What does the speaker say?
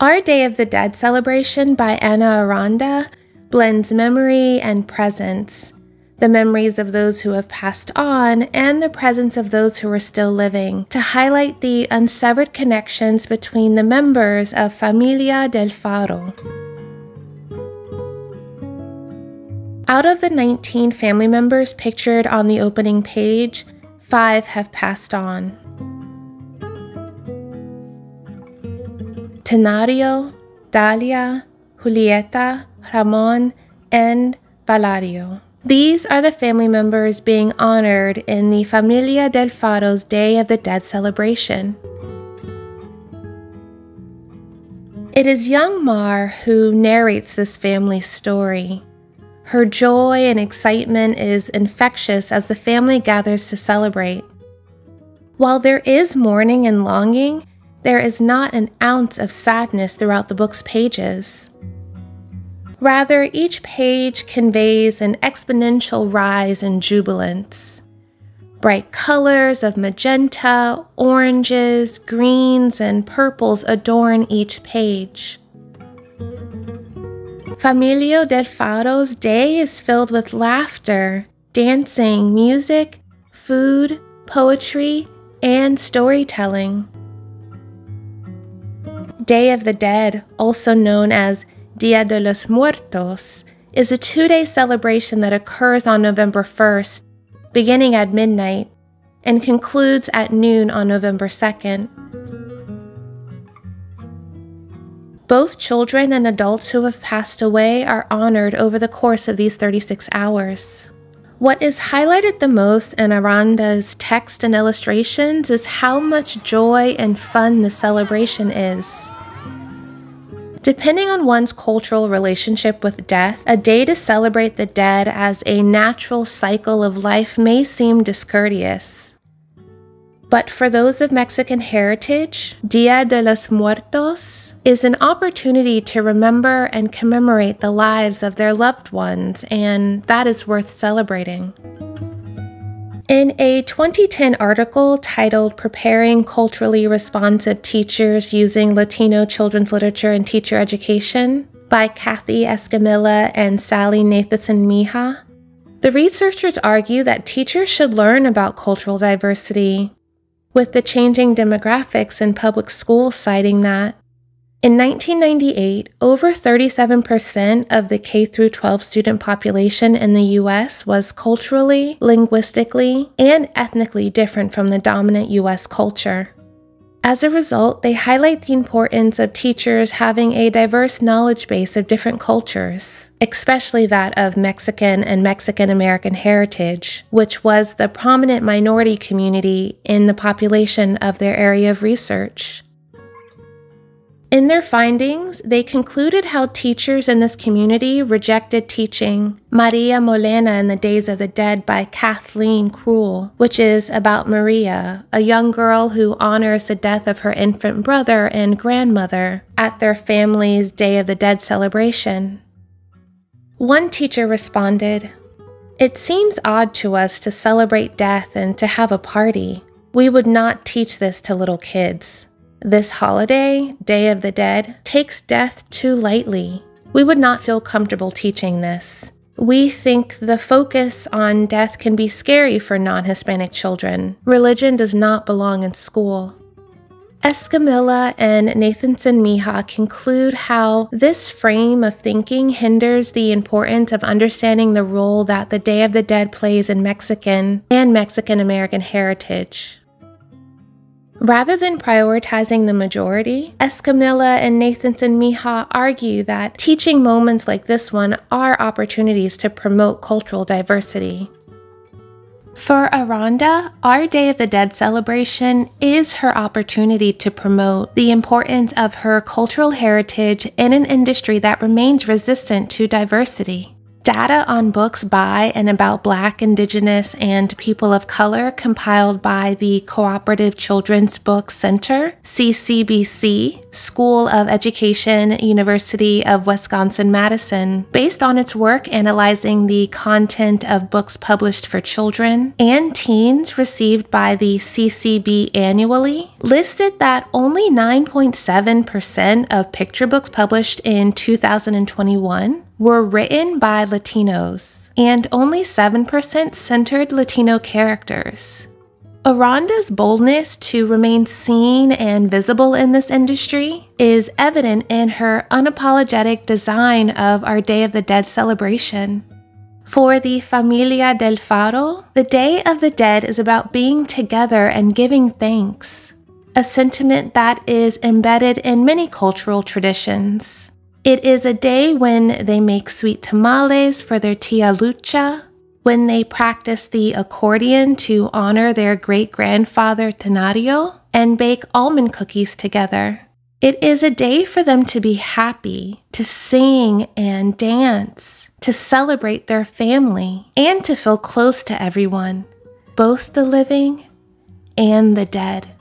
Our Day of the Dead celebration by Ana Aranda blends memory and presence, the memories of those who have passed on and the presence of those who are still living, to highlight the unsevered connections between the members of Familia del Faro. Out of the 19 family members pictured on the opening page, 5 have passed on. Tenario, Dalia, Julieta, Ramon, and Valario. These are the family members being honored in the Familia del Faro's Day of the Dead celebration. It is young Mar who narrates this family story. Her joy and excitement is infectious as the family gathers to celebrate. While there is mourning and longing, there is not an ounce of sadness throughout the book's pages. Rather, each page conveys an exponential rise in jubilance. Bright colors of magenta, oranges, greens, and purples adorn each page. Familia del Faro's day is filled with laughter, dancing, music, food, poetry, and storytelling. Day of the Dead, also known as Dia de los Muertos, is a 2-day celebration that occurs on November 1st, beginning at midnight, and concludes at noon on November 2nd. Both children and adults who have passed away are honored over the course of these 36 hours. What is highlighted the most in Aranda's text and illustrations is how much joy and fun the celebration is. Depending on one's cultural relationship with death, a day to celebrate the dead as a natural cycle of life may seem discourteous. But for those of Mexican heritage, Dia de los Muertos is an opportunity to remember and commemorate the lives of their loved ones, and that is worth celebrating. In a 2010 article titled Preparing Culturally Responsive Teachers Using Latino Children's Literature and Teacher Education by Kathy Escamilla and Sally Nathenson-Mejía, the researchers argue that teachers should learn about cultural diversity, with the changing demographics in public schools citing that in 1998, over 37% of the K-12 student population in the U.S. was culturally, linguistically, and ethnically different from the dominant U.S. culture. As a result, they highlight the importance of teachers having a diverse knowledge base of different cultures, especially that of Mexican and Mexican-American heritage, which was the prominent minority community in the population of their area of research. In their findings, they concluded how teachers in this community rejected teaching Maria Molena in the Days of the Dead by Kathleen Cruel, which is about Maria, a young girl who honors the death of her infant brother and grandmother at their family's Day of the Dead celebration. One teacher responded, "It seems odd to us to celebrate death and to have a party. We would not teach this to little kids. This holiday, Day of the Dead, takes death too lightly. We would not feel comfortable teaching this. We think the focus on death can be scary for non-Hispanic children. Religion does not belong in school." Escamilla and Nathenson-Mejía conclude how this frame of thinking hinders the importance of understanding the role that the Day of the Dead plays in Mexican and Mexican-American heritage. Rather than prioritizing the majority, Escamilla and Nathenson-Mejía argue that teaching moments like this one are opportunities to promote cultural diversity. For Aranda, our Day of the Dead celebration is her opportunity to promote the importance of her cultural heritage in an industry that remains resistant to diversity. Data on books by and about Black, Indigenous, and people of color compiled by the Cooperative Children's Book Center, CCBC, School of Education, University of Wisconsin-Madison, based on its work analyzing the content of books published for children and teens received by the CCB annually, listed that only 9.7% of picture books published in 2021 were written by Latinos, and only 7% centered Latino characters. Aranda's boldness to remain seen and visible in this industry is evident in her unapologetic design of our Day of the Dead celebration. For the Familia del Faro, the Day of the Dead is about being together and giving thanks, a sentiment that is embedded in many cultural traditions. It is a day when they make sweet tamales for their tia Lucha, when they practice the accordion to honor their great-grandfather Tenario, and bake almond cookies together. It is a day for them to be happy, to sing and dance, to celebrate their family, and to feel close to everyone, both the living and the dead.